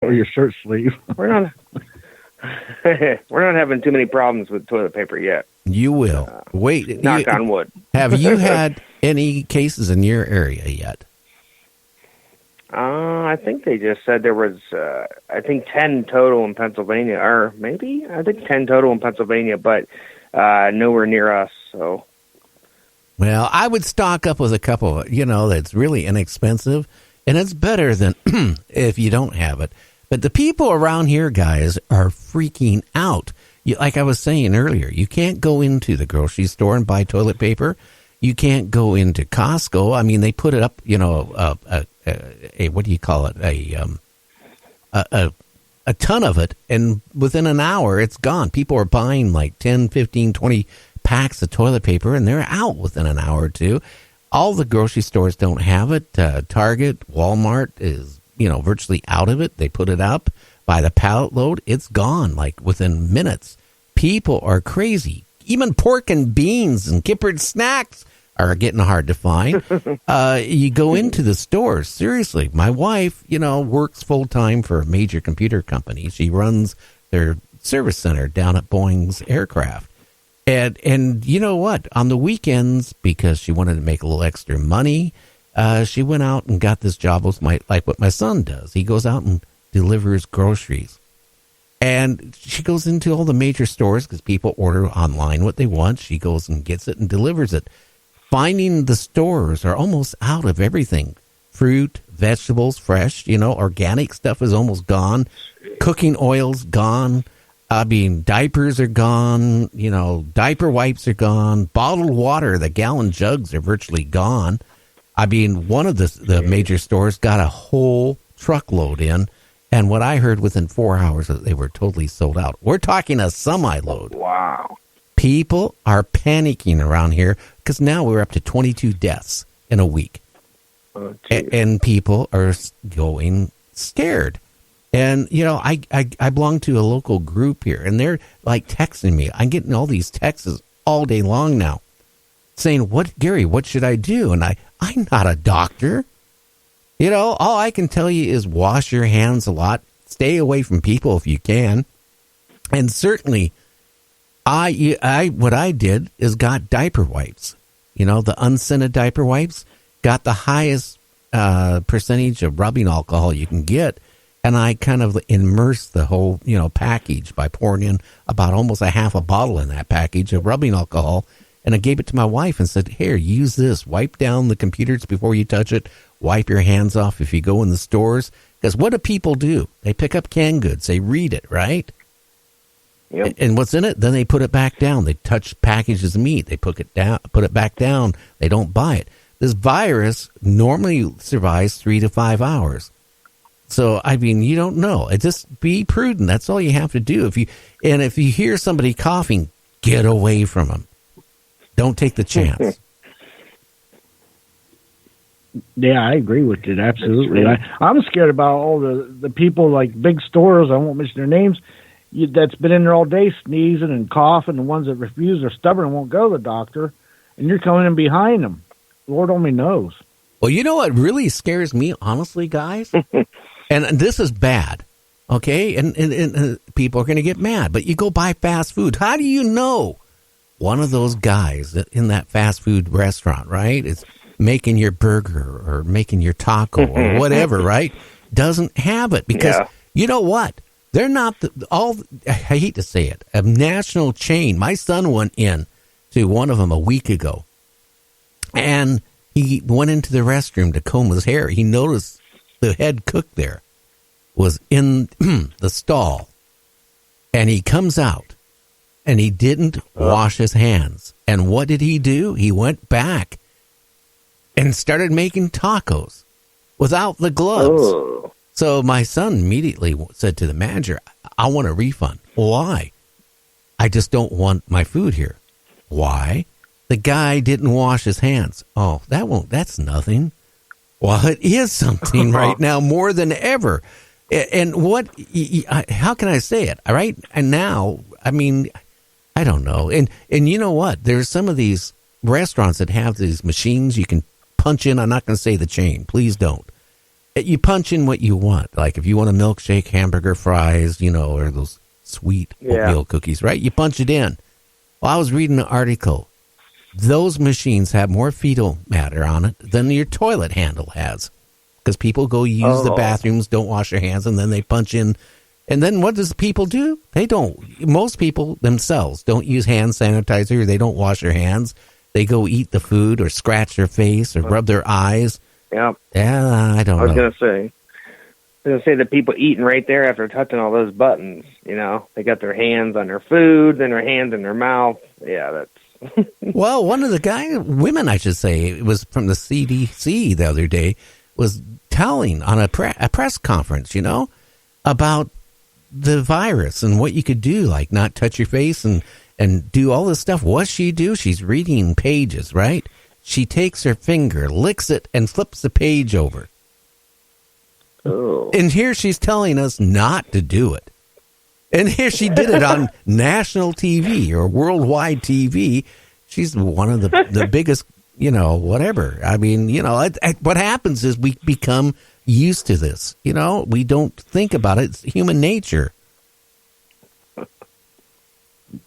or your shirt sleeve. We're not we're not having too many problems with toilet paper yet. You will. Wait. Knock on wood. Have you had any cases in your area yet? I think they just said there was, 10 total in Pennsylvania, or maybe, 10 total in Pennsylvania, but nowhere near us, so. Well, I would stock up with a couple, that's really inexpensive, and it's better than if you don't have it. But the people around here, guys, are freaking out. Like I was saying earlier, you can't go into the grocery store and buy toilet paper. You can't go into Costco. I mean, they put it up, what do you call it? A ton of it, and within an hour, it's gone. People are buying like 10, 15, 20 packs of toilet paper, and they're out within an hour or two. All the grocery stores don't have it. Target, Walmart is, virtually out of it. They put it up by the pallet load. It's gone like within minutes. People are crazy. Even pork and beans and Kippered snacks are getting hard to find. You go into the stores. Seriously, my wife, works full time for a major computer company. She runs their service center down at Boeing's aircraft. And you know what? On the weekends, because she wanted to make a little extra money, she went out and got this job with like what my son does. He goes out and delivers groceries. And she goes into all the major stores because people order online what they want. She goes and gets it and delivers it. Finding the stores are almost out of everything. Fruit, vegetables, fresh, organic stuff is almost gone. Cooking oil's gone. I mean, diapers are gone. Diaper wipes are gone. Bottled water, the gallon jugs are virtually gone. I mean, one of the major stores got a whole truckload in. And what I heard within 4 hours, they were totally sold out. We're talking a semi-load. Wow. People are panicking around here because now we're up to 22 deaths in a week. Oh, and people are going scared. And, I belong to a local group here, and they're like texting me. I'm getting all these texts all day long now saying, Gary, what should I do? And I'm not a doctor. All I can tell you is wash your hands a lot. Stay away from people if you can. And certainly, what I did is got diaper wipes. The unscented diaper wipes got the highest percentage of rubbing alcohol you can get. And I kind of immersed the whole, package by pouring in about almost a half a bottle in that package of rubbing alcohol. And I gave it to my wife and said, here, use this. Wipe down the computers before you touch it. Wipe your hands off if you go in the stores. Because what do people do? They pick up canned goods. They read it, right? Yep. And what's in it? Then they put it back down. They touch packages of meat. They put it back down. They don't buy it. This virus normally survives 3 to 5 hours. So, I mean, you don't know. Just be prudent. That's all you have to do. If you hear somebody coughing, get away from them. Don't take the chance. Yeah, I agree with you. Absolutely. I'm scared about all the people, like big stores, I won't mention their names, that's been in there all day sneezing and coughing. The ones that refuse are stubborn and won't go to the doctor. And you're coming in behind them. Lord only knows. Well, you know what really scares me, honestly, guys? And this is bad, okay? And people are going to get mad. But you go buy fast food. How do you know one of those guys in that fast food restaurant, right, is making your burger or making your taco or whatever, right, doesn't have it? Because you know what? They're not I hate to say it, a national chain. My son went in to one of them a week ago, and he went into the restroom to comb his hair. He noticed the head cook there was in the stall, and he comes out, and he didn't wash his hands. And what did he do? He went back and started making tacos without the gloves. Oh. So my son immediately said to the manager, I want a refund. Why? I just don't want my food here. Why? The guy didn't wash his hands. Oh, that's nothing. Well, it is something right now more than ever. And how can I say it? All right. And now, I mean, I don't know. And you know what? There's some of these restaurants that have these machines you can punch in. I'm not going to say the chain. Please don't. You punch in what you want. Like if you want a milkshake, hamburger, fries, or those sweet oatmeal cookies, right? You punch it in. Well, I was reading an article. Those machines have more fetal matter on it than your toilet handle has. Because people go use the bathrooms, don't wash their hands, and then they punch in. And then what does people do? They don't. Most people themselves don't use hand sanitizer. They don't wash their hands. They go eat the food or scratch their face or rub their eyes. Yep. Yeah, I don't know. I was going to say the people eating right there after touching all those buttons, they got their hands on their food, then their hands in their mouth. Yeah, that's... Well, one of the women, I should say, it was from the CDC the other day, was telling on a press conference, about the virus and what you could do, like not touch your face and do all this stuff. What she do? She's reading pages, right? She takes her finger, licks it, and flips the page over. Oh. And here she's telling us not to do it. And here she did it on national TV or worldwide TV. She's one of the biggest, whatever. I mean, what happens is we become used to this. We don't think about it. It's human nature.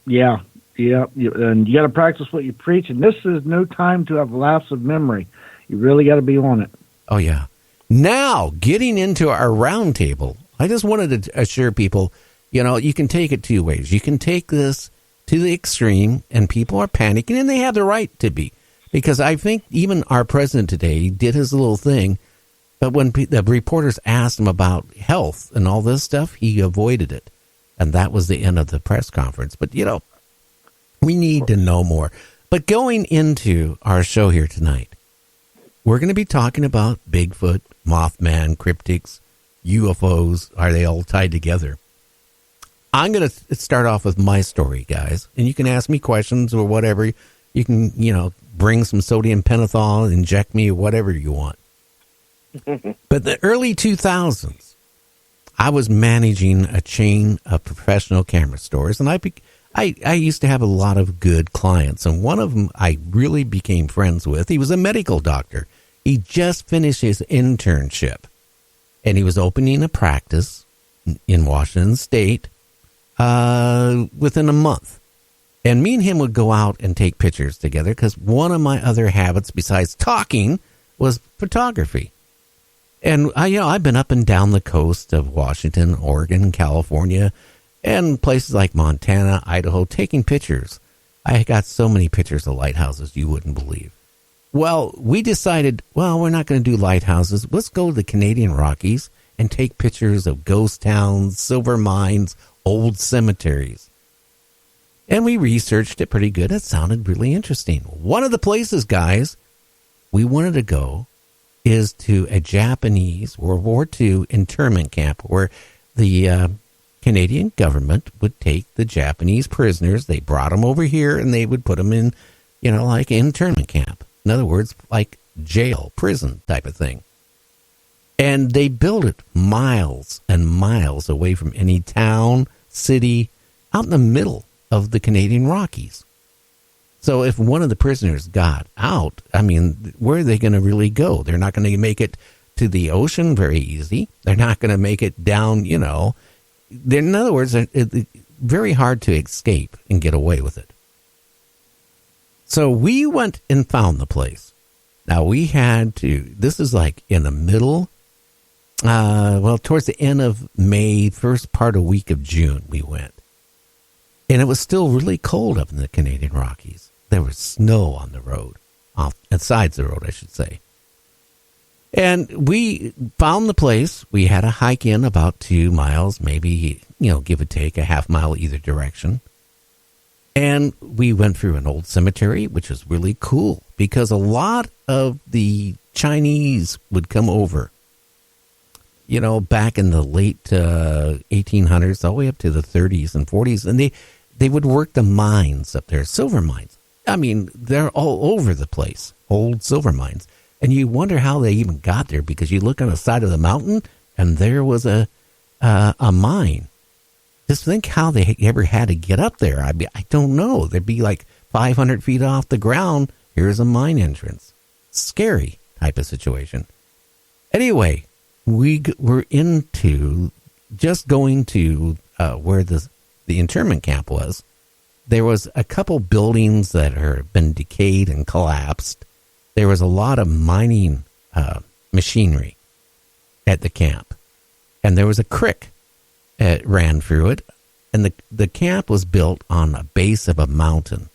Yeah. And you got to practice what you preach. And this is no time to have lapse of memory. You really got to be on it. Oh, yeah. Now, getting into our round table, I just wanted to assure people, you can take it two ways. You can take this to the extreme, and people are panicking, and they have the right to be. Because I think even our president today did his little thing, but when the reporters asked him about health and all this stuff, he avoided it. And that was the end of the press conference. But, we need to know more. But going into our show here tonight, we're going to be talking about Bigfoot, Mothman, cryptids, UFOs. Are they all tied together? I'm going to start off with my story, guys. And you can ask me questions or whatever. You can, bring some sodium pentothal, inject me, whatever you want. But the early 2000s, I was managing a chain of professional camera stores, and I used to have a lot of good clients, and one of them I really became friends with. He was a medical doctor. He just finished his internship, and he was opening a practice in Washington State within a month. And me and him would go out and take pictures together because one of my other habits besides talking was photography. And I've been up and down the coast of Washington, Oregon, California, and places like Montana, Idaho, taking pictures. I got so many pictures of lighthouses you wouldn't believe. Well, we decided, we're not going to do lighthouses. Let's go to the Canadian Rockies and take pictures of ghost towns, silver mines, old cemeteries. And we researched it pretty good. It sounded really interesting. One of the places, guys, we wanted to go is to a Japanese World War II internment camp where the Canadian government would take the Japanese prisoners. They brought them over here and they would put them in, like internment camp. In other words, like jail, prison type of thing. And they built it miles and miles away from any town, city, out in the middle of the Canadian Rockies. So if one of the prisoners got out, where are they going to really go? They're not going to make it to the ocean very easy. They're not going to make it down, in other words, it's very hard to escape and get away with it. So we went and found the place. Now we had to, this is like in the middle, towards the end of May, first part of week of June we went. And it was still really cold up in the Canadian Rockies. There was snow on the road, on sides of the road, I should say. And we found the place. We had a hike in about 2 miles, maybe, give or take a half mile either direction. And we went through an old cemetery, which was really cool because a lot of the Chinese would come over, back in the late 1800s, all the way up to the 30s and 40s. And they would work the mines up there, silver mines. They're all over the place, old silver mines. And you wonder how they even got there because you look on the side of the mountain and there was a mine. Just think how they ever had to get up there. I don't know. They'd be like 500 feet off the ground. Here's a mine entrance. Scary type of situation. Anyway, were into just going to where the internment camp was. There was a couple buildings that had been decayed and collapsed. There was a lot of mining machinery at the camp. And there was a creek that ran through it. And the camp was built on a base of a mountain.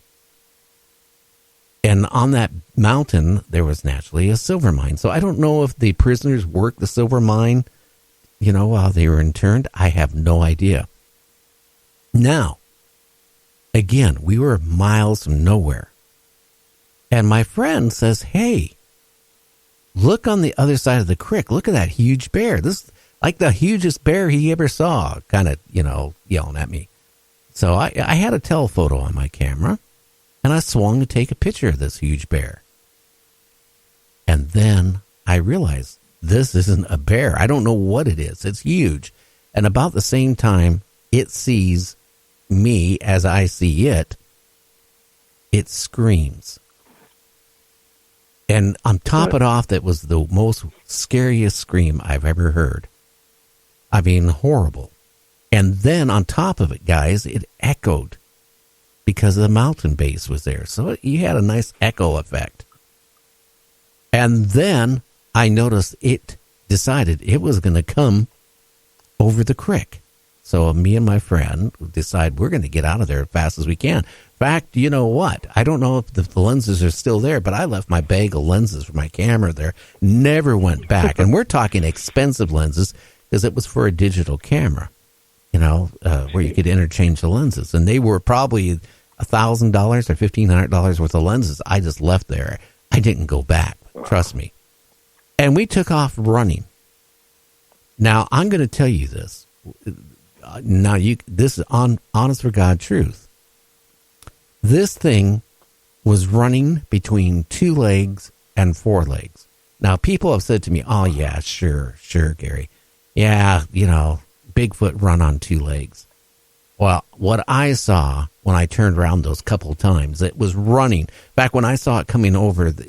And on that mountain, there was naturally a silver mine. So I don't know if the prisoners worked the silver mine, while they were interned. I have no idea. Now, again, we were miles from nowhere. And my friend says, hey, look on the other side of the creek. Look at that huge bear. This is like the hugest bear he ever saw, kind of, yelling at me. So I had a telephoto on my camera, and I swung to take a picture of this huge bear. And then I realized this isn't a bear. I don't know what it is. It's huge. And about the same time it sees me as I see it, it screams. And on top of it off, that was the most scariest scream I've ever heard. I mean, horrible. And then on top of it, guys, it echoed because the mountain base was there. So you had a nice echo effect. And then I noticed it decided it was going to come over the creek. So me and my friend decide we're going to get out of there as fast as we can. In fact, you know what? I don't know if the lenses are still there, but I left my bag of lenses for my camera there. Never went back. And we're talking expensive lenses because it was for a digital camera, where you could interchange the lenses. And they were probably $1,000 or $1,500 worth of lenses. I just left there. I didn't go back. Trust me. And we took off running. Now, I'm going to tell you this. Now, this is honest for God truth. This thing was running between 2 legs and 4 legs. Now, people have said to me, oh, yeah, sure, Gary. Yeah, Bigfoot run on 2 legs. Well, what I saw when I turned around those couple of times, it was running. Back when I saw it coming over through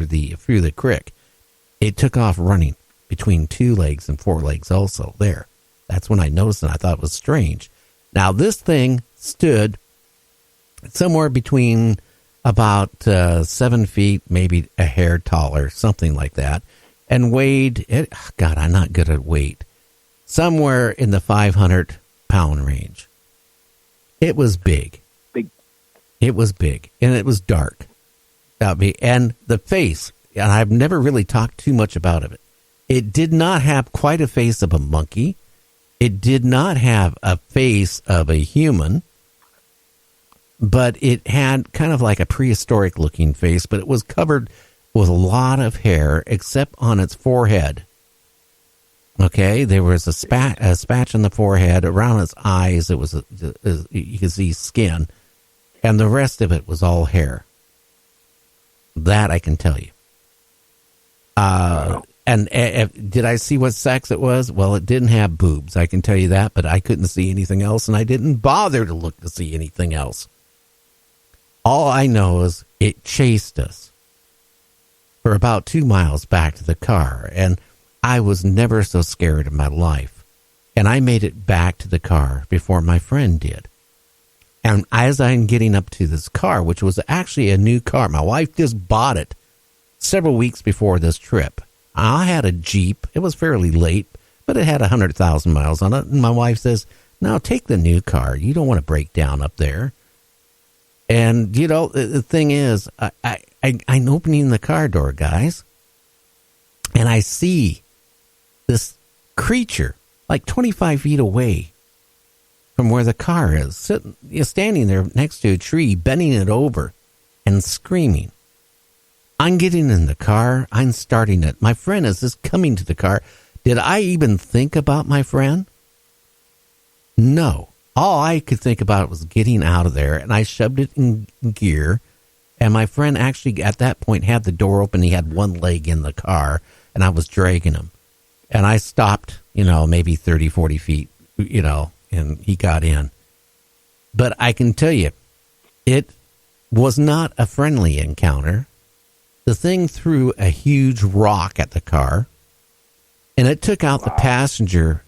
the creek, it took off running between 2 legs and 4 legs also there. That's when I noticed it. I thought it was strange. Now, this thing stood somewhere between about 7 feet, maybe a hair taller, something like that, and weighed, God, I'm not good at weight, somewhere in the 500-pound range. It was big. It was big, and it was dark. And the face, and I've never really talked too much about it. It did not have quite a face of a monkey. It did not have a face of a human, but it had kind of like a prehistoric looking face, but it was covered with a lot of hair except on its forehead. Okay, there was a spatch on the forehead. Around its eyes, it was you could see skin, and the rest of it was all hair. That I can tell you. And did I see what sex it was? Well, it didn't have boobs, I can tell you that, but I couldn't see anything else, and I didn't bother to look to see anything else. All I know is it chased us for about 2 miles back to the car, and I was never so scared in my life. And I made it back to the car before my friend did. And as I'm getting up to this car, which was actually a new car, my wife just bought it several weeks before this trip. I had a Jeep. It was fairly late, but it had 100,000 miles on it. And my wife says, no, take the new car. You don't want to break down up there. And, the thing is, I'm opening the car door, guys, and I see this creature like 25 feet away from where the car is, standing there next to a tree, bending it over and screaming. I'm getting in the car. I'm starting it. My friend is just coming to the car. Did I even think about my friend? No. All I could think about was getting out of there, and I shoved it in gear. And my friend actually, at that point, had the door open. He had one leg in the car, and I was dragging him. And I stopped, maybe 30, 40 feet, and he got in. But I can tell you, it was not a friendly encounter. The thing threw a huge rock at the car, and it took out the passenger